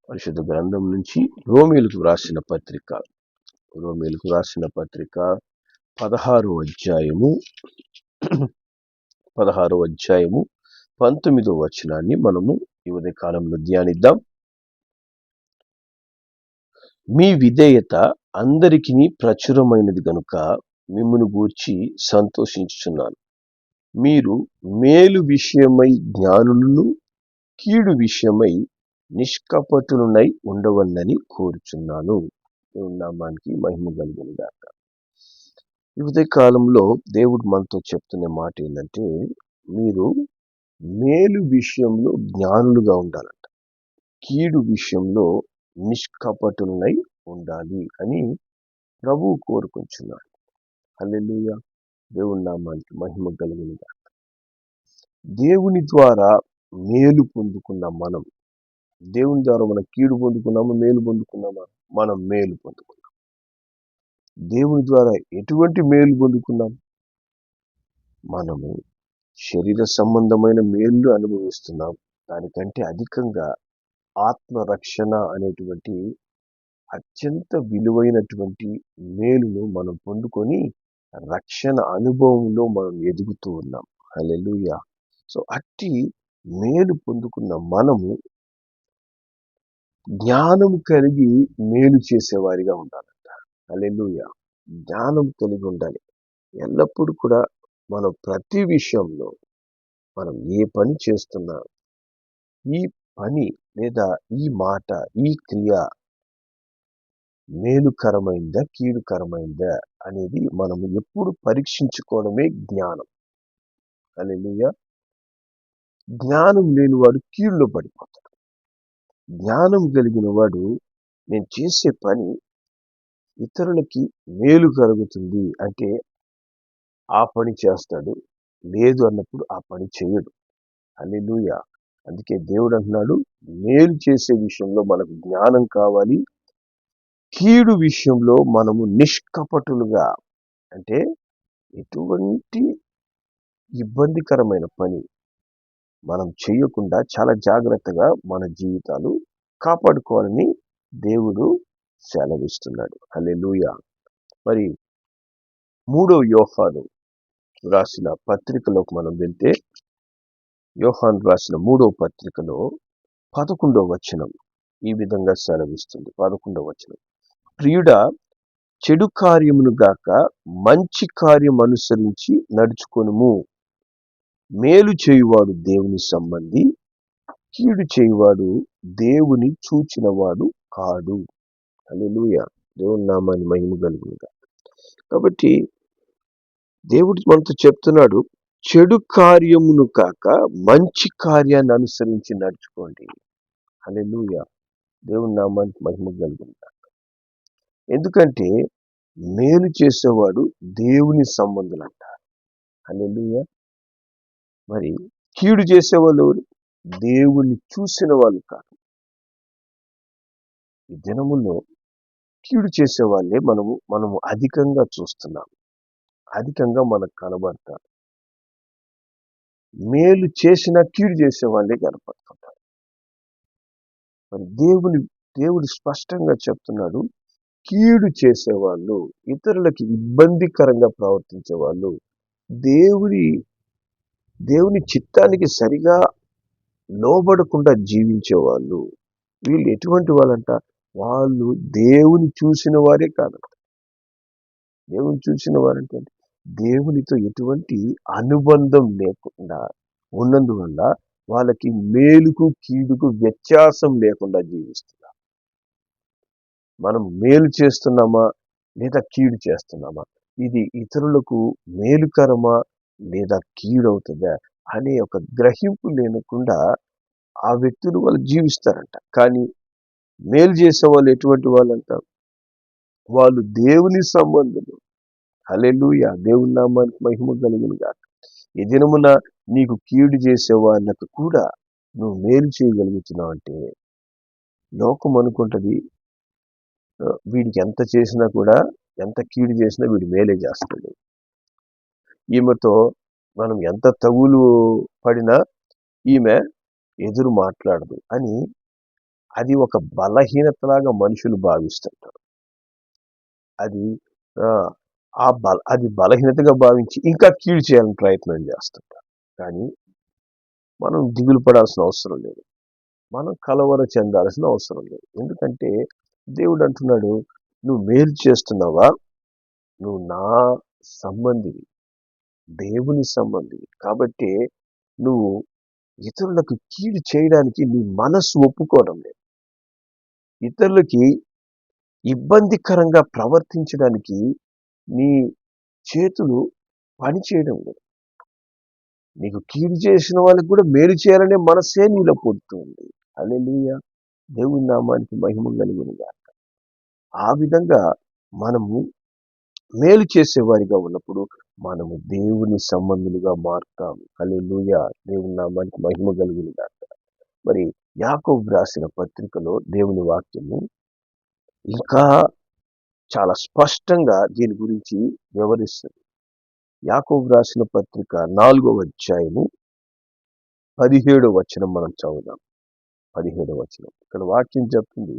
పరిశుద్ధ గ్రంథం నుంచి రోమీలకు రాసిన పత్రిక 16వ అధ్యాయము 19వ వచనాన్ని మనము ఈ ఉదయ కాలంలో ధ్యానిద్దాం. మీ విధేయత అందరికీ ప్రచురమైనది గనుక మిమ్మును గూర్చి సంతోషించుచున్నాను. మీరు మేలు విషయమై జ్ఞానులను, కీడు విషయమై నిష్కపటులనై ఉండవలనని కోరుచున్నాను. దేవుని నామానికి మహిమ కలుగును గాక. ఈ ఉదయ కాలంలో దేవుడు మనతో చెప్తున్న మాట ఏంటంటే, మీరు మేలు విషయంలో జ్ఞానులుగా ఉండాలంట, కీడు విషయంలో నిష్కపటులనై ఉండాలి అని ప్రభువు కోరుకుంటున్నాడు. హల్లెలూయా. దేవుని నామానికి మహిమ కలుగును గాక. దేవుని ద్వారా మేలు పొందుకున్న మనం, దేవుని ద్వారా మనం కీడు పొందుకున్నామా, మేలు పొందుకున్నామా? మనం మేలు పొందుకున్నాం. దేవుని ద్వారా ఎటువంటి మేలు పొందుకున్నాం? మనము శరీర సంబంధమైన మేలు అనుభవిస్తున్నాం. దానికంటే అధికంగా ఆత్మరక్షణ అనేటువంటి అత్యంత విలువైనటువంటి మేలును మనం పొందుకొని రక్షణ అనుభవంలో మనం ఎదుగుతూ ఉన్నాం. హల్లెలూయా. సో అట్టి మేలు పొందుకున్న మనము జ్ఞానం కలిగి మేలు చేసేవారిగా ఉండాలంట. హల్లెలూయా. జ్ఞానం కలిగి ఉండాలి. ఎల్లప్పుడూ కూడా మనం ప్రతి విషయంలో మనం ఏ పని చేస్తున్నా, ఈ పని లేదా ఈ మాట, ఈ క్రియ మేలుకరమైందా, కీడుకరమైందా అనేది మనము ఎప్పుడు పరీక్షించుకోవడమే జ్ఞానం. హల్లెలూయా. జ్ఞానం లేనివాడు కీడులో పడిపోతాడు. జ్ఞానం కలిగిన వాడు, నేను చేసే పని ఇతరులకి మేలు కలుగుతుంది అంటే ఆ పని చేస్తాడు, లేదు అన్నప్పుడు ఆ పని చేయడు. హల్లెలూయా. అందుకే దేవుడు అంటున్నాడు, మేలు చేసే విషయంలో మనకు జ్ఞానం కావాలి, కీడు విషయంలో మనము నిష్కపటులుగా, అంటే ఎటువంటి ఇబ్బందికరమైన పని మనం చేయకుండా చాలా జాగ్రత్తగా మన జీవితాలు కాపాడుకోవాలని దేవుడు సెలవిస్తున్నాడు. హల్లెలూయా. మరి 3వ యోహాను రాసిన పత్రికలోకి మనం వెళ్తే, యోహాను రాసిన 3వ పత్రికలో 11వ వచనం ఈ విధంగా సెలవిస్తుంది. 11వ వచనం, ప్రియుడా, చెడు కార్యమును గాక మంచి కార్యం అనుసరించి నడుచుకొనుము. మేలు చేయువాడు దేవుని సంబంధి, కీడు చేయువాడు దేవుని చూచినవాడు కాడు. హల్లెలూయా. దేవుని నామాన్ని మహిమ కలుగును గాక. కాబట్టి దేవుడు మనతో చెప్తున్నాడు, చెడు కార్యమును కాక మంచి కార్యాన్ని అనుసరించి నడుచుకోండి. హల్లెలూయా. దేవుని నామానికి మహిమ కలుగును గాక. ఎందుకంటే మేలు చేసేవాడు దేవుని సంబంధులంట. హల్లెలూయా. మరి కీడు చేసేవాళ్ళు దేవుని చూసిన వాళ్ళు కాదు. ఈ దినముల్లో కీడు చేసే వాళ్ళే మనము అధికంగా చూస్తున్నాం, అధికంగా మనకు కనబడతారు. మేలు చేసిన కీడు చేసే వాళ్ళే కనపడుతుంటారు. మరి దేవుడు స్పష్టంగా చెప్తున్నాడు, కీడు చేసేవాళ్ళు, ఇతరులకి ఇబ్బందికరంగా ప్రవర్తించే వాళ్ళు, దేవుని చిత్తానికి సరిగా లోబడకుండా జీవించే వాళ్ళు, వీళ్ళు ఎటువంటి వాళ్ళంట? వాళ్ళు దేవుని చూసిన వారే కాదంట. దేవుని చూసిన వారంటే దేవునితో ఎటువంటి అనుబంధం లేకుండా ఉన్నందువల్ల వాళ్ళకి మేలుకు కీడుకు వ్యత్యాసం లేకుండా జీవిస్తున్నారు. మనం మేలు చేస్తున్నామా లేదా కీడు చేస్తున్నామా, ఇది ఇతరులకు మేలుకరమా లేదా కీడవుతుందా అనే ఒక గ్రహింపు లేకుండా ఆ వ్యక్తులు వాళ్ళు జీవిస్తారంట. కానీ మేలు చేసే వాళ్ళు ఎటువంటి వాళ్ళంట? వాళ్ళు దేవుని సంబంధులు. హల్లెలూయా. దేవుని నామానికి మహిమ కలుగును గాక. ఈ దినమున నీకు కీడు చేసే వాళ్ళకు కూడా నువ్వు మేలు చేయగలుగుతున్నావు అంటే లోకం అనుకుంటది, వీడికి ఎంత చేసినా కూడా, ఎంత కీడు చేసినా వీడు మేలే చేస్తాడు, ఈమెతో మనం ఎంత తగులు పడినా ఈమె ఎదురు మాట్లాడదు అని అది ఒక బలహీనతలాగా మనుషులు భావిస్తుంటారు. అది అది బలహీనతగా భావించి ఇంకా కీడు చేయాలని ప్రయత్నం చేస్తుంటారు. కానీ మనం దిగులు పడాల్సిన అవసరం లేదు. మనం కలవర చెందాల్సిన అవసరం లేదు. ఎందుకంటే దేవుడు అంటున్నాడు, నువ్వు మేలు చేస్తున్నావా, నువ్వు నా సంబంధివి, దేవుని సంబంధివి. కాబట్టి నువ్వు ఇతరులకు కీడు చేయడానికి నీ మనస్సు ఒప్పుకోవడం లేదు. ఇతరులకి ఇబ్బందికరంగా ప్రవర్తించడానికి నీ చేతులు పని చేయడం లేదు. నీకు కీడు చేసిన వాళ్ళకి కూడా మేలు చేయాలనే మనసే నీలో పుడుతుంది. హల్లెలూయా, దేవుని నామానికి మహిమ కలుగునుగాక. ఆ విధంగా మనము మేలు చేసేవారిగా ఉన్నప్పుడు మనము దేవుని సంబంధులుగా మారుతాం. హల్లెలూయా, దేవుని నామానికి మహిమ కలుగునుగాక. మరి యాకోబు రాసిన పత్రికలో దేవుని వాక్యము ఇంకా చాలా స్పష్టంగా దీని గురించి వివరిస్తుంది. యాకోబు రాసిన పత్రిక 4వ అధ్యాయము 17వ వచనం మనం చదువుదాం. 17వ వచనం ఇక్కడ వాక్యం చెప్తుంది,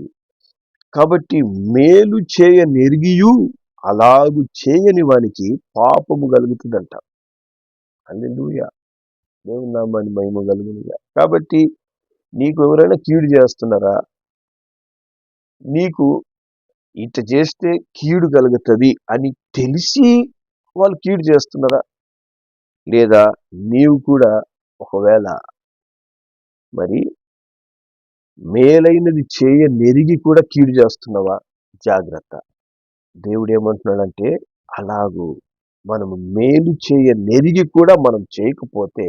కాబట్టి మేలు చేయ నెరిగియు అలాగు చేయని వానికి పాపము కలుగుతుందంట. హల్లెలూయా, దేవుని నామాన్ని మహిమ కలుగునుగా. కాబట్టి నీకు ఎవరైనా కీడు చేస్తున్నారా, నీకు ఇట చేస్తే కీడు కలుగుతుంది అని తెలిసి వాళ్ళు కీడు చేస్తున్నారా, లేదా నీవు కూడా ఒకవేళ మరి మేలైనది చేయ నెరిగి కూడా కీడు చేస్తున్నావా, జాగ్రత్త. దేవుడు ఏమంటున్నాడంటే, అలాగూ మనము మేలు చేయ నెరిగి కూడా మనం చేయకపోతే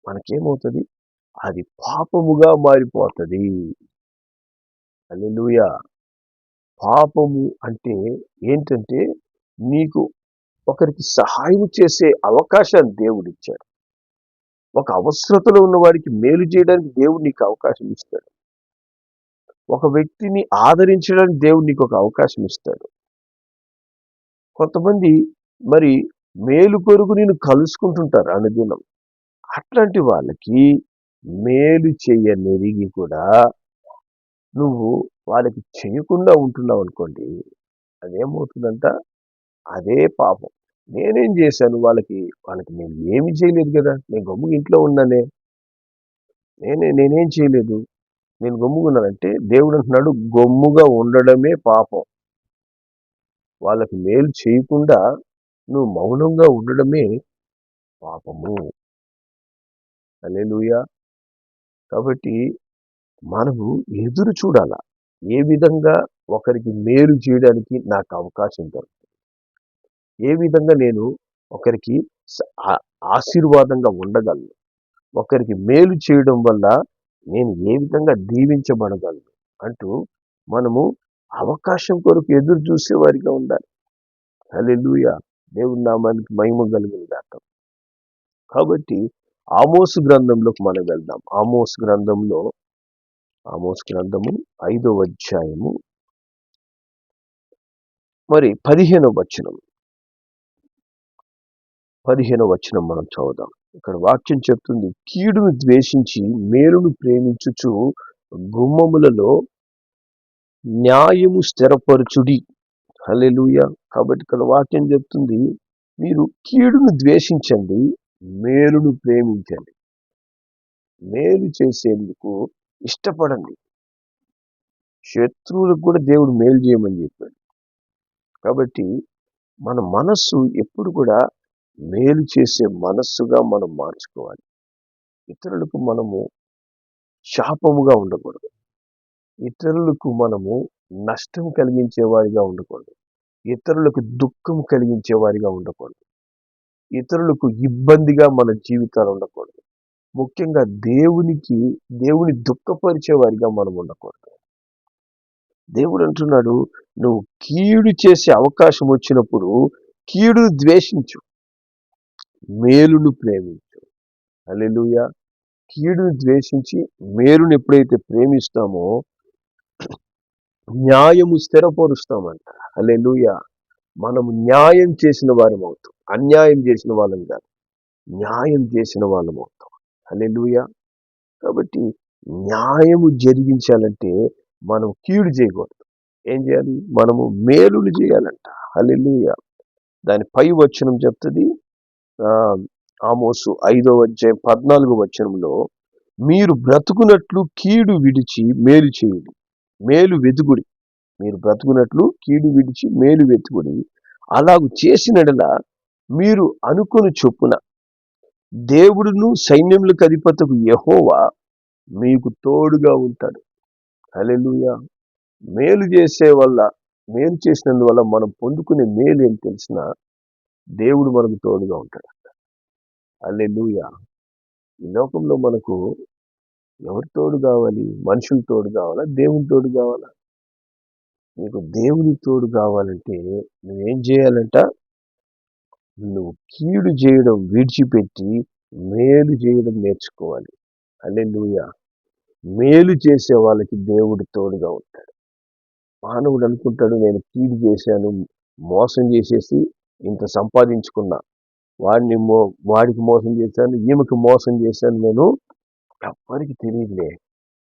మనకేమవుతుంది, అది పాపముగా మారిపోతుంది. హల్లెలూయా. పాపము అంటే ఏంటంటే, నీకు ఒకరికి సహాయం చేసే అవకాశాన్ని దేవుడు ఇచ్చాడు. ఒక అవసరతలో ఉన్న వారికి మేలు చేయడానికి దేవుడు నీకు అవకాశం ఇస్తాడు. ఒక వ్యక్తిని ఆదరించడానికి దేవుడు నీకు ఒక అవకాశం ఇస్తాడు. కొంతమంది మరి మేలు కొరకు నేను కలుసుకుంటుంటారు అనుదినం. అట్లాంటి వాళ్ళకి మేలు చెయ్యనెరిగి కూడా నువ్వు వాళ్ళకి చేయకుండా ఉంటున్నావు అనుకోండి, అదేమవుతుందంట, అదే పాపం. నేనేం చేశాను వాళ్ళకి నేను ఏమి చేయలేదు కదా, నేను గమ్ముగా ఇంట్లో ఉన్నానే, నేనేం చేయలేదు, నేను గమ్ముగున్నానంటే దేవుడు అంటున్నాడు, గమ్ముగా ఉండడమే పాపం. వాళ్ళకి మేలు చేయకుండా నువ్వు మౌనంగా ఉండడమే పాపము. హల్లెలూయా. కాబట్టి మనము ఎదురు చూడాల, ఏ విధంగా ఒకరికి మేలు చేయడానికి నాకు అవకాశం దొరుకుతుంది, ఏ విధంగా నేను ఒకరికి ఆశీర్వాదంగా ఉండగలను, ఒకరికి మేలు చేయడం వల్ల నేను ఏ విధంగా దీవించబడగలను అంటూ మనము అవకాశం కొరకు ఎదురు చూసేవారిగా ఉండాలి. హల్లెలూయా, దేవుని నామానికి మహిమ కలుగునుగాక. కాబట్టి ఆమోసు గ్రంథంలోకి మనం వెళ్దాం. ఆమోసు గ్రంథము 5వ అధ్యాయము మరి 15వ వచనం మనం చదువుదాం. ఇక్కడ వాక్యం చెప్తుంది, కీడును ద్వేషించి మేలును ప్రేమించుచు గుమ్మములలో న్యాయము స్థిరపరచుడి. హల్లెలూయా. కాబట్టి ఇక్కడ వాక్యం చెప్తుంది, మీరు కీడును ద్వేషించండి, మేలును ప్రేమించండి. మేలు చేసేందుకు ఇష్టపడండి. శత్రువులకు కూడా దేవుడు మేలు చేయమని చెప్పాడు. కాబట్టి మన మనస్సు ఎప్పుడు కూడా మేలు చేసే మనస్సుగా మనం మార్చుకోవాలి. ఇతరులకు మనము శాపముగా ఉండకూడదు. ఇతరులకు మనము నష్టం కలిగించే వారిగా ఉండకూడదు. ఇతరులకు దుఃఖం కలిగించే వారిగా ఉండకూడదు. ఇతరులకు ఇబ్బందిగా మన జీవితాలు ఉండకూడదు. ముఖ్యంగా దేవుని దుఃఖపరిచే వారిగా మనం ఉండకూడదు. దేవుడు అంటున్నాడు, నువ్వు కీడు చేసే అవకాశం వచ్చినప్పుడు కీడును ద్వేషించు, మేలును ప్రేమించు. హల్లెలూయా. కీడును ద్వేషించి మేలును ఎప్పుడైతే ప్రేమిస్తామో న్యాయము స్థిరపరుస్తామంట. హల్లెలూయా. మనము న్యాయం చేసిన వారం అవుతాం, అన్యాయం చేసిన వాళ్ళం కాదు, న్యాయం చేసిన వాళ్ళం అవుతాం. హల్లెలూయా. కాబట్టి న్యాయము జరిగించాలంటే మనం కీడు చేయకూడదు. ఏం చేయాలి? మనము మేలులు చేయాలంట. హల్లెలూయా! దాని పై వచనం చెప్తుంది. ఆమోసు 5వ అధ్యాయం 14వ వచనంలో, మీరు బ్రతుకున్నట్లు కీడు విడిచి మేలు చేయుడి, మేలు వెతుకుడి. మీరు బ్రతుకున్నట్లు కీడు విడిచి మేలు వెతుకుడి. అలాగు చేసినడల మీరు అనుకుని చొప్పున దేవుడును సైన్యములకు అధిపతియగు యెహోవా మీకు తోడుగా ఉంటాడు. హల్లెలూయా! మేలు చేసినందువల్ల మనం పొందుకునే మేలు ఏం తెలిసినా దేవుడు మనకు తోడుగా ఉంటాడు. హల్లెలూయా! ఈ లోకంలో మనకు ఎవరి తోడు కావాలి? మనుషుల తోడు కావాలా? దేవుని తోడు కావాలా? నీకు దేవుని తోడు కావాలంటే నువ్వేం చేయాలంట? నువ్వు కీడు చేయడం విడిచిపెట్టి మేలు చేయడం నేర్చుకోవాలి. హల్లెలూయా! మేలు చేసే వాళ్ళకి దేవుడు తోడుగా ఉంటాడు. మానవుడు అనుకుంటాడు, నేను కీడు చేశాను, మోసం చేసేసి ఇంత సంపాదించుకున్నా, వాడికి మోసం చేశాను, ఈమెకి మోసం చేశాను, నేను ఎవ్వరికి తెలియదులే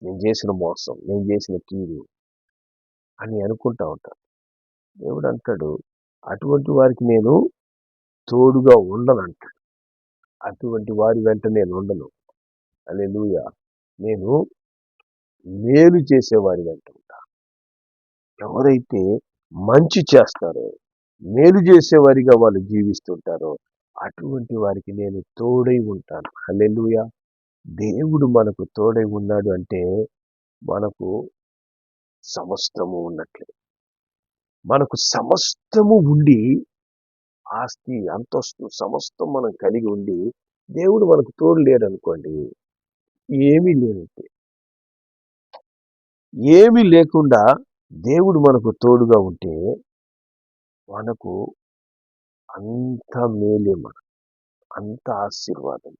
నేను చేసిన మోసం, నేను చేసిన కీడు అని అనుకుంటా ఉంటాను. దేవుడు అంటాడు, అటువంటి వారికి నేను తోడుగా ఉండను అంటాడు. అటువంటి వారి వెంట నేను ఉండను. హల్లెలూయా! నేను మేలు చేసేవారి వెంట ఉంటా. ఎవరైతే మంచి చేస్తారో, మేలు చేసేవారిగా వాళ్ళు జీవిస్తుంటారో అటువంటి వారికి నేను తోడై ఉంటాను. హల్లెలూయా! దేవుడు మనకు తోడై ఉన్నాడు అంటే మనకు సమస్తము ఉన్నట్లే. మనకు సమస్తము ఉండి, ఆస్తి అంతస్తు సమస్తం మనం కలిగి ఉండి, దేవుడు మనకు తోడు లేడనుకోండి, ఏమీ లేనట్టే. ఏమీ లేకుండా దేవుడు మనకు తోడుగా ఉంటే మనకు అంత మేలే, అంత ఆశీర్వాదం.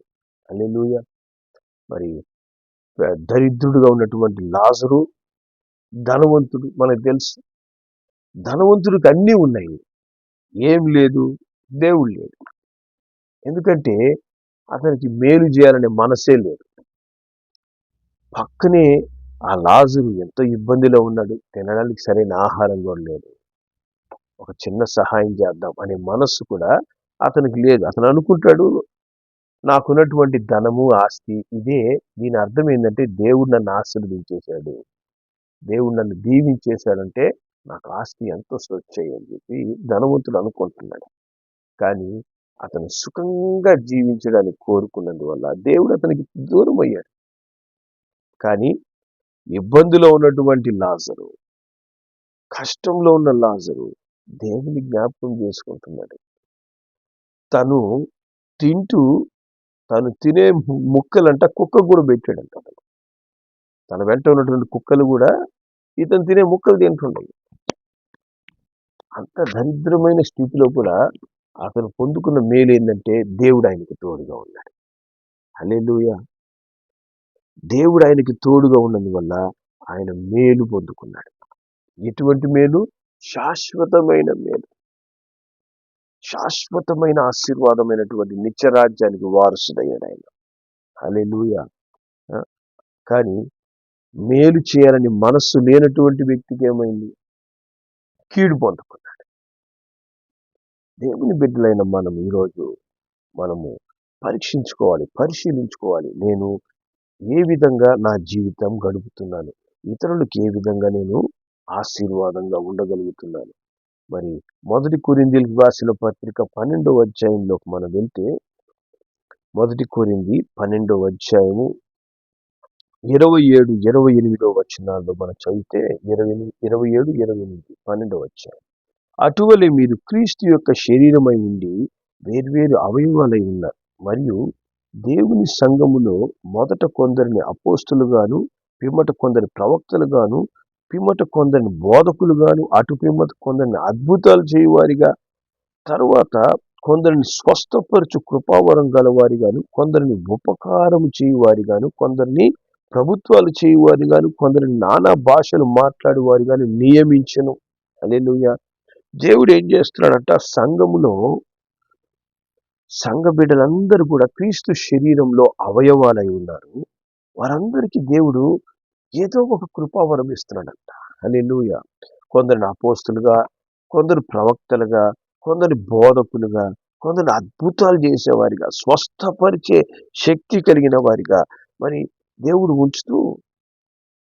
హల్లెలూయా! మరి దరిద్రుడుగా ఉన్నటువంటి లాజరు, ధనవంతుడు, మనకు తెలుసు. ధనవంతుడికి అన్నీ ఉన్నాయి, ఏం లేదు, దేవుడు లేడు. ఎందుకంటే అతనికి మేలు చేయాలనే మనసే లేదు. పక్కనే ఆ లాజరు ఎంతో ఇబ్బందిలో ఉన్నాడు, తినడానికి సరైన ఆహారం కూడా లేదు. ఒక చిన్న సహాయం చేద్దాం అనే మనస్సు కూడా అతనికి లేదు. అతను అనుకుంటాడు, నాకున్నటువంటి ధనము ఆస్తి ఇదే, దీని అర్థం ఏంటంటే దేవుడు నన్ను ఆశీర్వదించేశాడు, దేవుడు నన్ను దీవించేశాడంటే నాకు ఆస్తి ఎంతో వచ్చాయి అని చెప్పి ధనవంతుడు అనుకుంటున్నాడు. కానీ అతను సుఖంగా జీవించడానికి కోరుకున్నందువల్ల దేవుడు అతనికి దూరం అయ్యాడు. కానీ ఇబ్బందిలో ఉన్నటువంటి లాజరు, కష్టంలో ఉన్న లాజరు దేవుని జ్ఞాపకం చేసుకుంటున్నాడు. తను తినే ముక్కలంట కుక్క కూడా పెట్టాడంట. తన వెంట ఉన్నటువంటి కుక్కలు కూడా ఇతను తినే ముక్కలు తింటున్నాయి. అంత దరిద్రమైన స్థితిలో కూడా అతను పొందుకున్న మేలు ఏంటంటే దేవుడు ఆయనకి తోడుగా ఉన్నాడు. హల్లెలూయా! దేవుడు ఆయనకి తోడుగా ఉన్నందువల్ల ఆయన మేలు పొందుకున్నాడు. ఎటువంటి మేలు? శాశ్వతమైన మేలు, శాశ్వతమైన ఆశీర్వాదమైనటువంటి నిత్యరాజ్యానికి వారసుడయ్యాడు ఆయన. హల్లెలూయా! కానీ మేలు చేయాలని మనస్సు లేనటువంటి వ్యక్తికి ఏమైంది? కీడు పొందుకున్నాడు. దేవుని బిడ్డలైన మనం ఈరోజు మనము పరిశీలించుకోవాలి. నేను ఏ విధంగా నా జీవితం గడుపుతున్నాను, ఇతరులకు ఏ విధంగా నేను ఆశీర్వాదంగా ఉండగలుగుతున్నాను. మరి 1 కొరింథీయులకు రాసిన పత్రిక 12వ అధ్యాయంలోకి మనం వెళ్తే, 1 కొరింథీ 12వ అధ్యాయము 27, 28 వచనాల్లో మనం చదివితే, 27, 28, 12వ అధ్యాయం. అటువలే మీరు క్రీస్తు యొక్క శరీరమై ఉండి వేర్వేరు అవయవాలై ఉన్నారు. మరియు దేవుని సంఘములో మొదట కొందరిని అపోస్తులుగాను, పిమ్మట కొందరి ప్రవక్తలుగాను, పిమ్మట కొందరిని బోధకులుగాను, అటు పిమ్మట కొందరిని అద్భుతాలు చేయువారిగా, తరువాత కొందరిని స్వస్థపరచు కృపావరం గలవారిగాను, కొందరిని ఉపకారము చేయువారిగాను, కొందరిని ప్రభుత్వాలు చేయువారిగాను, కొందరిని నానా భాషలు మాట్లాడేవారిగాను నియమించెను. హల్లెలూయా! దేవుడు ఏం చేస్తున్నాడంట? సంఘములో సంఘ బిడ్డలందరూ కూడా క్రీస్తు శరీరంలో అవయవాలై ఉన్నారు. వారందరికీ దేవుడు ఏదో ఒక కృపావరం ఇస్తున్నాడంట. హల్లెలూయా. కొందరిని అపోస్తులుగా, కొందరు ప్రవక్తలుగా, కొందరు బోధకులుగా, కొందరు అద్భుతాలు చేసేవారిగా, స్వస్థపరిచే శక్తి కలిగిన వారిగా మరి దేవుడు ఉంచుతూ,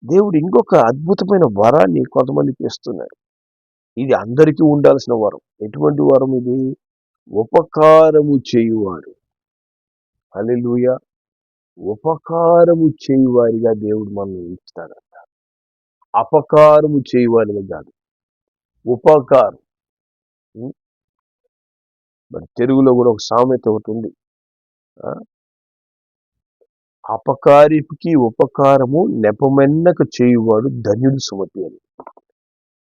దేవుడు ఇంకొక అద్భుతమైన వరాన్ని కొంతమందికి ఇస్తున్నాడు. ఇది అందరికీ ఉండాల్సిన వరం. ఎటువంటి వరం ఇది? ఉపకారము చేయువారు. హల్లెలూయా. ఉపకారము చేయువారిగా దేవుడు మనల్ని ఉంచుతాడంట. అపకారము చేయువారిగా కాదు, ఉపకారం. ఉం? మరి తెలుగులో కూడా ఒక సామెత ఒకటి ఉంది. ఆ? అపకారికి ఉపకారము నెపమెన్నక చేయువాడు ధన్యుడు సుమతి అని.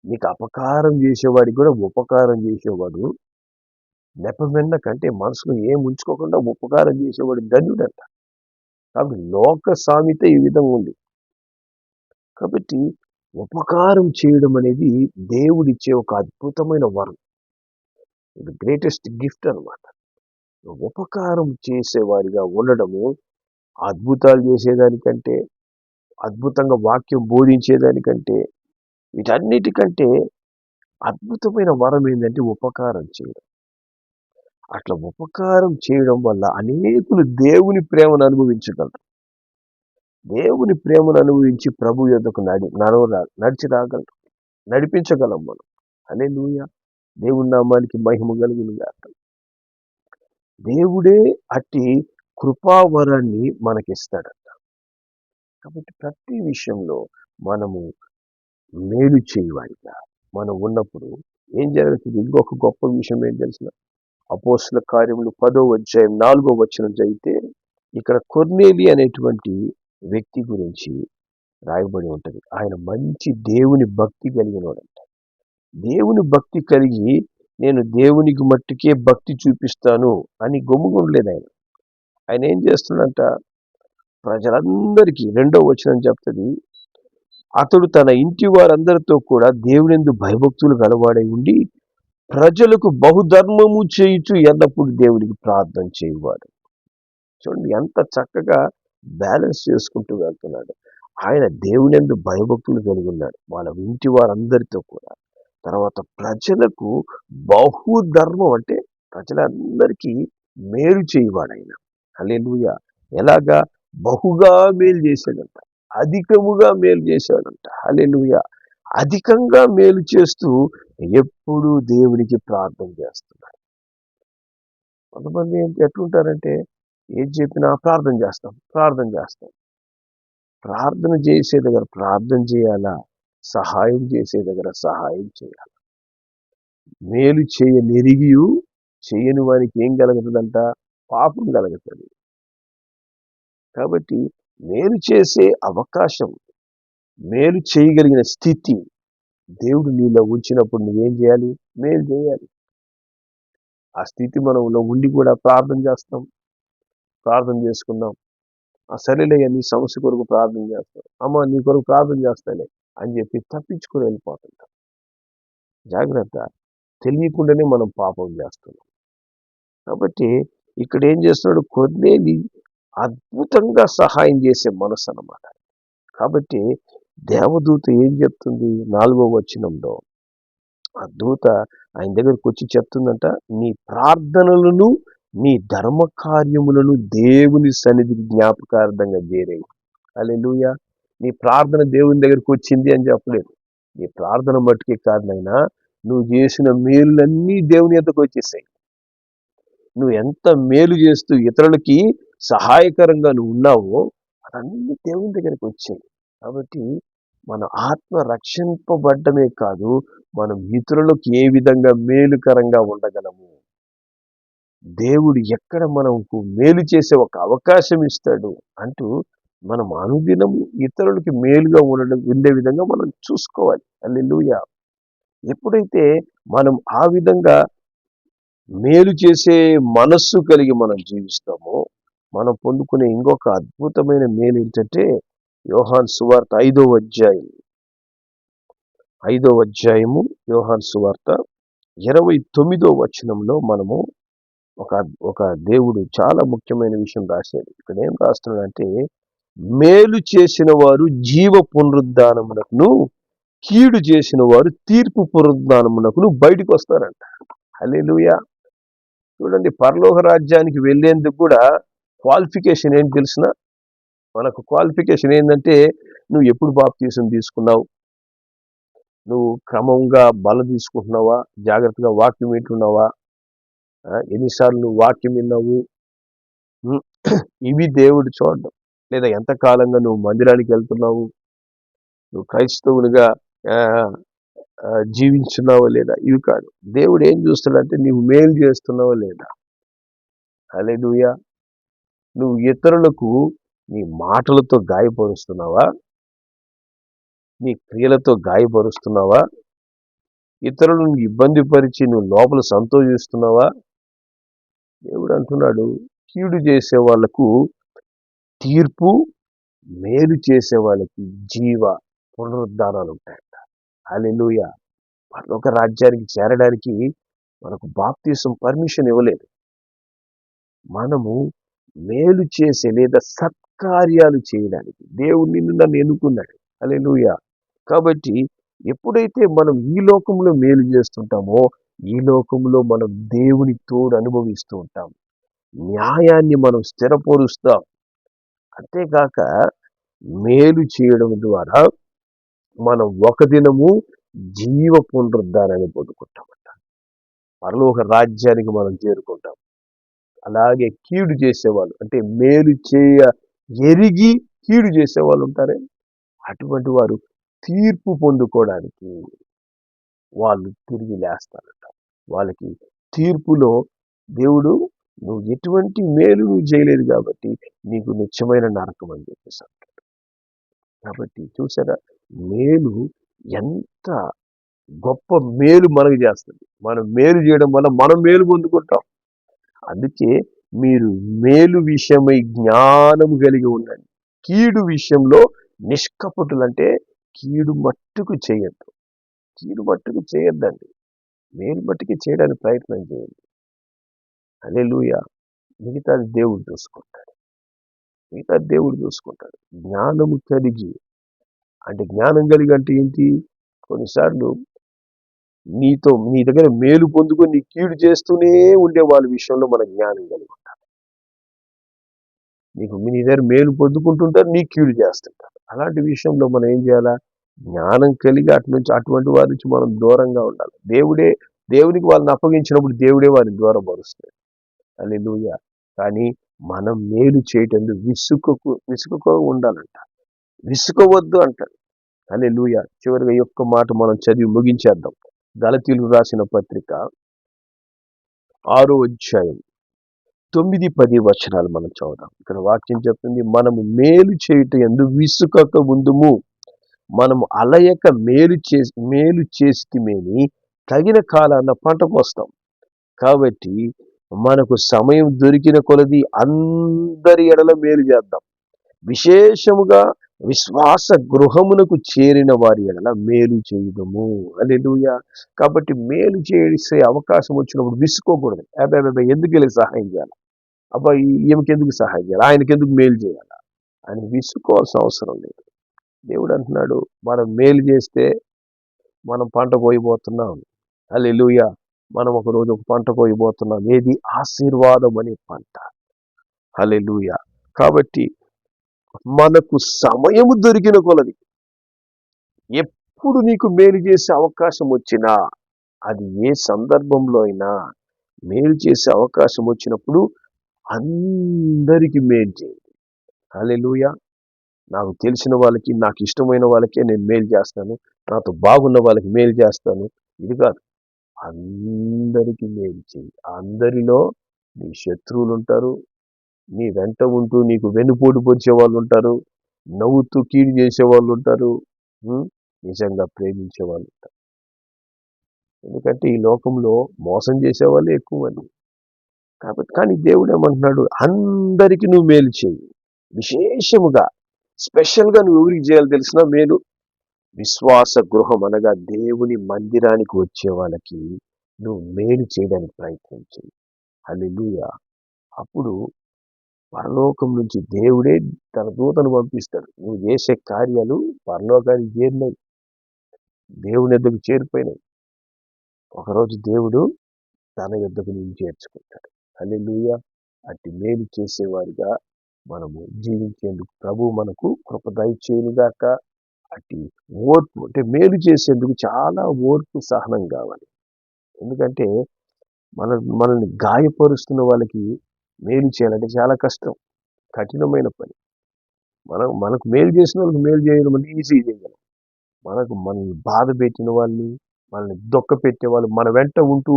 నీకు అపకారం చేసేవాడికి కూడా ఉపకారం చేసేవాడు నెపమెన్నకంటే మనసులో ఏం ఉంచుకోకుండా ఉపకారం చేసేవాడు ధన్యుడంట. కాబట్టి లోక సామెత ఈ విధంగా ఉంది. కాబట్టి ఉపకారం చేయడం అనేది దేవుడిచ్చే ఒక అద్భుతమైన వరం. ఇది గ్రేటెస్ట్ గిఫ్ట్ అన్నమాట. ఉపకారం చేసేవారిగా ఉండడము అద్భుతాలు చేసేదానికంటే, అద్భుతంగా వాక్యం బోధించేదానికంటే, వీటన్నిటికంటే అద్భుతమైన వరం ఏంటంటే ఉపకారం చేయడం. అట్లా ఉపకారం చేయడం వల్ల అనేకులు దేవుని ప్రేమను అనుభవించగలరు. దేవుని ప్రేమను అనుభవించి ప్రభు యొద్దకు నడిచి రాగలరు, నడిపించగలం మనం. హల్లెలూయా. దేవుని నామానికి మహిమ కలుగును గాక. దేవుడే అట్టి కృపావరాన్ని మనకిస్తాడంట. కాబట్టి ప్రతి విషయంలో మనము మేలు చేయవారిగా మనం ఉన్నప్పుడు ఏం జరుగుతుంది? ఇంకొక గొప్ప విషయం ఏం తెలిసిన, అపోస్తల కార్యములు 10వ అధ్యాయం 4వ వచనం చదివితే ఇక్కడ కొర్నేలి అనేటువంటి వ్యక్తి గురించి రాయబడి ఉంటది. ఆయన మంచి దేవుని భక్తి కలిగినోడంట. దేవుని భక్తి కలిగి నేను దేవునికి మట్టుకే భక్తి చూపిస్తాను అని గమ్ముగుండలేదు ఆయన. ఆయన ఏం చేస్తున్నాడంట? ప్రజలందరికీ 2వ వచనం చెప్తుంది, అతడు తన ఇంటి వారందరితో కూడా దేవునియందు భయభక్తులు గలవాడై ఉండి ప్రజలకు బహుధర్మము చేయుచు ఎల్లప్పుడు దేవునికి ప్రార్థన చేయువాడు. చూడండి ఎంత చక్కగా బ్యాలెన్స్ చేసుకుంటూ వెళ్తున్నాడు. ఆయన దేవునియందు భయభక్తులు కలిగి ఉన్నాడు వాళ్ళ ఇంటి వారందరితో కూడా. తర్వాత ప్రజలకు బహుధర్మం అంటే ప్రజలందరికీ మేలు చేయువాడు ఆయన. హల్లెలూయా. ఎలాగా? బహుగా మేలు చేశాడంట, అధికముగా మేలు చేశాడంట. హల్లెలూయా. అధికంగా మేలు చేస్తూ ఎప్పుడు దేవునికి ప్రార్థన చేస్తున్నాడు. కొంతమంది ఎట్లుంటారంటే ఏది చెప్పినా ప్రార్థన చేస్తాం. ప్రార్థన చేసే దగ్గర ప్రార్థన చేయాలా, సహాయం చేసే దగ్గర సహాయం చేయాలి. మేలు చేయనెరిగియు చేయని వారికి ఏం కలుగుతుందంట? పాపం కలుగుతుంది. కాబట్టి మేలు చేసే అవకాశం, మేలు చేయగలిగిన స్థితి దేవుడు నీలో ఉంచినప్పుడు నువ్వేం చేయాలి? మేలు చేయాలి. ఆ స్థితి మనలో ఉండి కూడా ప్రార్థన చేస్తాం, ప్రార్థన చేసుకుందాం. సరేలే నీ సమస్య కొరకు ప్రార్థన చేస్తాం, అమ్మ నీ కొరకు ప్రార్థన చేస్తాలే అని చెప్పి తప్పించుకొని వెళ్ళిపోతుంటాం. జాగ్రత్త, తెలియకుండానే మనం పాపం చేస్తున్నాం. కాబట్టి ఇక్కడ ఏం చేస్తున్నాడు? కొర్నేలి అద్భుతంగా సహాయం చేసే మనసు అన్నమాట. కాబట్టి దేవదూత ఏం చెప్తుంది? 4వ వచనంలో ఆ దూత ఆయన దగ్గరకు వచ్చి చెప్తుందంట, నీ ప్రార్థనలను నీ ధర్మ కార్యములను దేవుని సన్నిధికి జ్ఞాపకార్థంగా చేరేయి. హల్లెలూయా. నీ ప్రార్థన దేవుని దగ్గరకు వచ్చింది అని చెప్పలేదు. నీ ప్రార్థన మట్టుకే కారణమైనా నువ్వు చేసిన మేలులన్నీ దేవుని యొద్దకు వచ్చేసాయి. నువ్వు ఎంత మేలు చేస్తూ ఇతరులకి సహాయకరంగా నువ్వు ఉన్నావో అదన్నీ దేవుని దగ్గరికి వచ్చాయి. కాబట్టి మన ఆత్మ రక్షింపబడ్డమే కాదు, మనం ఇతరులకు ఏ విధంగా మేలుకరంగా ఉండగలము, దేవుడు ఎక్కడ మనకు మేలు చేసే ఒక అవకాశం ఇస్తాడు అంటూ మనం అనుదినము ఇతరులకి మేలుగా ఉండే విధంగా మనం చూసుకోవాలి. హల్లెలూయా. ఎప్పుడైతే మనం ఆ విధంగా మేలు చేసే మనస్సు కలిగి మనం జీవిస్తామో మనం పొందుకునే ఇంకొక అద్భుతమైన మేలు ఏంటంటే యోహాను సువార్త 5వ అధ్యాయము యోహాను సువార్త 29వ వచనంలో మనము ఒక దేవుడు చాలా ముఖ్యమైన విషయం రాశాడు. ఇక్కడ ఏం రాస్తున్నాడంటే, మేలు చేసిన వారు జీవ పునరుద్ధానమునకును, కీడు చేసిన వారు తీర్పు పునరుద్ధానమునకును బయటకు వస్తారంట. హల్లెలూయా. చూడండి, పరలోక రాజ్యానికి వెళ్ళేందుకు కూడా క్వాలిఫికేషన్ ఏంటి తెలిసిన? మనకు క్వాలిఫికేషన్ ఏంటంటే, నువ్వు ఎప్పుడు బాప్తీసం తీసుకున్నావు, నువ్వు క్రమంగా బల తీసుకుంటున్నావా, జాగ్రత్తగా వాక్యం వింటున్నావా, ఎన్నిసార్లు నువ్వు వాక్యం విన్నావు, ఇవి దేవుడు చూడడం. లేదా ఎంతకాలంగా నువ్వు మందిరానికి వెళ్తున్నావు, నువ్వు క్రైస్తవునిగా జీవించున్నావా లేదా, ఇవి కాదు. దేవుడు ఏం చూస్తాడంటే నీవు మేలు చేస్తున్నావా లేదా. హల్లెలూయా. నువ్వు ఇతరులకు నీ మాటలతో గాయపరుస్తున్నావా, నీ క్రియలతో గాయపరుస్తున్నావా, ఇతరులను ఇబ్బంది పరిచి నువ్వు లోపల సంతోషిస్తున్నావా. దేవుడు అంటున్నాడు, కీడు చేసే వాళ్లకు తీర్పు, మేలు చేసే వాళ్ళకి జీవ పునరుద్ధానాలు ఉంటాయంట. హల్లెలూయా. పరలోక రాజ్యానికి చేరడానికి మనకు బాప్తీసం పర్మిషన్ ఇవ్వలేదు. మనము మేలు చేసే లేదా సత్కార్యాలు చేయడానికి దేవుడు నిన్ను నన్ను ఎన్నుకున్నాడు. హల్లెలూయా. కాబట్టి ఎప్పుడైతే మనం ఈ లోకంలో మేలు చేస్తుంటామో, ఈ లోకంలో మనం దేవుని తోడు అనుభవిస్తూ ఉంటాం, న్యాయాన్ని మనం స్థిరపరుస్తాం. అంతేకాక మేలు చేయడం ద్వారా మనం ఒక దినము జీవ పునరుద్ధానాన్ని పొందుకుంటామంట. పరలోక రాజ్యానికి మనం చేరుకుంటాం. అలాగే కీడు చేసేవాళ్ళు, అంటే మేలు చేయ ఎరిగి కీడు చేసేవాళ్ళు ఉంటారే, అటువంటి వారు తీర్పు పొందుకోవడానికి వాళ్ళు తిరిగి లేస్తారంట. వాళ్ళకి తీర్పులో దేవుడు, నువ్వు ఎటువంటి మేలు నువ్వు చేయలేదు కాబట్టి నీకు నిత్యమైన నరకం అని చెప్పేసి అంటాడు. కాబట్టి చూసారా, మేలు ఎంత గొప్ప మేలు మనకు చేస్తుంది. మనం మేలు చేయడం వల్ల మనం మేలు పొందుకుంటాం. అందుకే మీరు మేలు విషయమై జ్ఞానం కలిగి ఉండండి, కీడు విషయంలో నిష్కపటులంటే కీడు మట్టుకు చేయొద్దు. కీడు మట్టుకు చేయొద్దండి, మేలు మట్టుకు చేయడానికి ప్రయత్నం చేయండి. హల్లెలూయా. మిగతాది దేవుడు చూసుకుంటాడు. జ్ఞానము కలిగి, అంటే జ్ఞానం కలిగి అంటే ఏంటి? కొన్నిసార్లు నీ దగ్గర మేలు పొందుకొని నీ కీడు చేస్తూనే ఉండే వాళ్ళ విషయంలో మన జ్ఞానం కలిగి ఉంటారు. నీ దగ్గర మేలు పొందుకుంటుంటారు, నీ కీడు చేస్తుంటారు. అలాంటి విషయంలో మనం ఏం చేయాలా? జ్ఞానం కలిగి అటువంటి వారి నుంచి మనం దూరంగా ఉండాలి. దేవునికి వాళ్ళని అప్పగించినప్పుడు దేవుడే వారిని దూరపరుస్తాడు. హల్లెలూయా. కానీ మనం మేలు చేయటం విసుకకు ఉండాలంట, విసుకవద్దు అంటాడు. హల్లెలూయా. చివరిగా ఈ ఒక్క మాట మనం చదివి ముగించేద్దాం. గలతీయులకు రాసిన పత్రిక 6వ అధ్యాయం 9-10 వచనాలు మనం చదువుదాం. ఇక్కడ వాక్యం చెప్తుంది, మనము మేలు చేయటం యందు విసుకక ఉందుము, మనము అలయక మేలు చేసితిమేని తగిన కాలాన పంట కోస్తాం. కాబట్టి మనకు సమయం దొరికిన కొలది అందరి ఎడల మేలు చేద్దాం, విశేషముగా విశ్వాస గృహమునకు చేరిన వారి ఎడల మేలు చేయుదము. హల్లెలూయా. కాబట్టి మేలు చేసే అవకాశం వచ్చినప్పుడు విసుకోకూడదు. అబ్బాయి ఎందుకు వెళ్ళి సహాయం చేయాలి, అబ్బాయి ఈమెకి ఎందుకు సహాయం చేయాలి, ఆయనకి ఎందుకు మేలు చేయాలి అని విసుకోవాల్సిన అవసరం లేదు. దేవుడు అంటున్నాడు, మనం మేలు చేస్తే మనం పంట కోయబోతున్నాం. హల్లెలూయా. మనం ఒకరోజు ఒక పంట కోయబోతున్నాం. ఏది? ఆశీర్వాదం అనే పంట. హల్లెలూయా. కాబట్టి మనకు సమయము దొరికిన కొలది, ఎప్పుడు నీకు మేలు చేసే అవకాశం వచ్చినా, అది ఏ సందర్భంలో అయినా మేలు చేసే అవకాశం వచ్చినప్పుడు అందరికీ మేలు చేయండి. హల్లెలూయా. నాకు తెలిసిన వాళ్ళకి, నాకు ఇష్టమైన వాళ్ళకే నేను మేలు చేస్తాను, నాతో బాగున్న వాళ్ళకి మేలు చేస్తాను, ఇది కాదు. అందరికీ మేలు చేయి. అందరిలో నీ శత్రువులు ఉంటారు, నీ వెంట ఉంటూ నీకు వెన్నుపోటు పొడిచే వాళ్ళు ఉంటారు, నవ్వుతూ కీడు చేసే వాళ్ళు ఉంటారు, నిజంగా ప్రేమించే వాళ్ళు ఉంటారు. ఎందుకంటే ఈ లోకంలో మోసం చేసే వాళ్ళే ఎక్కువ మంది. కాబట్టి కానీ దేవుడు ఏమంటున్నాడు, అందరికీ నువ్వు మేలు చేయి. విశేషముగా, స్పెషల్గా నువ్వు ఎవరికి చేయాలి తెలిసిన మేలు? విశ్వాస గృహం అనగా దేవుని మందిరానికి వచ్చే వాళ్ళకి నువ్వు మేలు చేయడానికి ప్రయత్నం చేయి. హల్లెలూయా. అప్పుడు పరలోకం నుంచి దేవుడే తన దూతను పంపిస్తాడు. నువ్వు చేసే కార్యాలు పరలోకానికి చేరినాయి, దేవుని యొద్దకు చేరిపోయినాయి. ఒకరోజు దేవుడు తన యొద్దకు నుంచి చేర్చుకుంటాడు. హల్లెలూయా. అట్టి మేలు చేసేవారిగా మనము జీవించేందుకు ప్రభు మనకు కృప దయచేయునుగాక. అట్టి ఓర్పు, అంటే మేలు చేసేందుకు చాలా ఓర్పు, సహనం కావాలి. ఎందుకంటే మనల్ని గాయపరుస్తున్న వాళ్ళకి మేలు చేయాలంటే చాలా కష్టం, కఠినమైన పని. మనకు మేలు చేసిన వాళ్ళకి మేలు చేయడం అంటే ఈజీ చేయగలం. మనల్ని బాధ పెట్టిన వాళ్ళని, మనల్ని దుఃఖ పెట్టే వాళ్ళు, మన వెంట ఉంటూ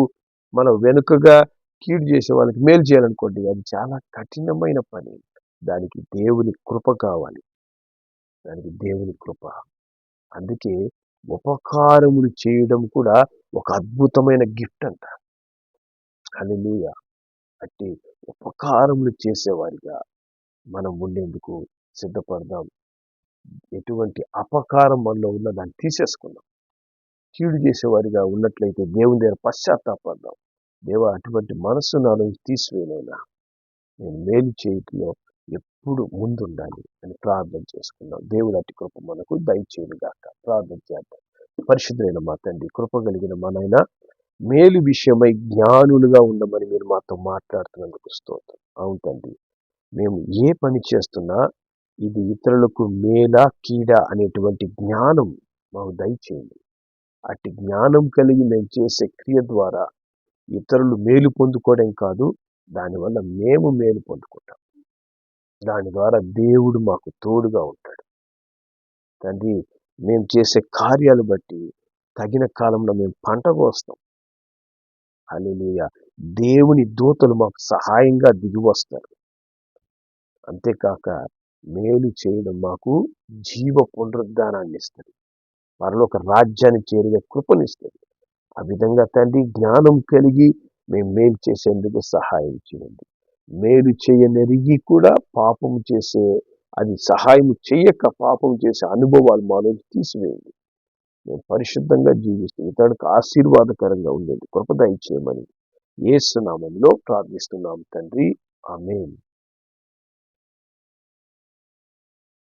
మన వెనుకగా కీడు చేసే వాళ్ళకి మేలు చేయాలనుకోండి, అది చాలా కఠినమైన పని. దానికి దేవుని కృప కావాలి, దానికి దేవుని కృప. అందుకే ఉపకారములు చేయడం కూడా ఒక అద్భుతమైన గిఫ్ట్ అంట. హల్లెలూయా. అట్టి ఉపకారములు చేసేవారిగా మనం ఉండేందుకు సిద్ధపడదాం. ఎటువంటి అపకారం మనలో ఉన్న దాన్ని తీసేసుకుందాం. కీడు చేసేవారిగా ఉన్నట్లయితే దేవుని దగ్గర పశ్చాత్తాపడదాం. దేవా, అటువంటి మనస్సు నాలో తీసివేయనైనా నేను మేలు చేయట్లో ఎప్పుడు ముందుండాలి అని ప్రార్థన చేసుకుందాం. దేవుడు అట్టి కృప మనకు దయచేయునుగాక. ప్రార్థన చేద్దాం. పరిశుద్ధులైన మా తండ్రి, కృప కలిగిన మనైనా మేలు విషయమై జ్ఞానులుగా ఉండమని మీరు మాతో మాట్లాడుతున్నందుకు స్తోత్రం. అవును తండ్రి, మేము ఏ పని చేస్తున్నా ఇది ఇతరులకు మేలా కీడా అనేటువంటి జ్ఞానం మాకు దయచేయండి. అట్టి జ్ఞానం కలిగి మేము చేసే క్రియ ద్వారా ఇతరులు మేలు పొందుకోవడం కాదు, దానివల్ల మేము మేలు పొందుకుంటాం. దాని ద్వారా దేవుడు మాకు తోడుగా ఉంటాడు. తండ్రి, మేము చేసే కార్యాలు బట్టి తగిన కాలంలో మేము పంట కోస్తాం. హల్లెలూయా. దేవుని దూతలు మాకు సహాయంగా దిగి వస్తారు. అంతేకాక మేలు చేయడం మాకు జీవ పునరుద్ధానాన్ని ఇస్తుంది, పరలోక రాజ్యాన్ని చేరే కృపనిస్తుంది. ఆ విధంగా తండ్రి, జ్ఞానం కలిగి మేము మేలు చేసేందుకు సహాయం చేయండి. మేలు చేయనెరిగి కూడా పాపం చేసే, అది సహాయం చేయక పాపం చేసే అనుభవాలు మాలో తీసివేయండి. మేము పరిశుద్ధంగా జీవిస్తూ ఇతరులకు ఆశీర్వాదకరంగా ఉండేది కృప దయచేయమని యేసు నామములో ప్రార్థిస్తున్నాం తండ్రి. ఆమేన్.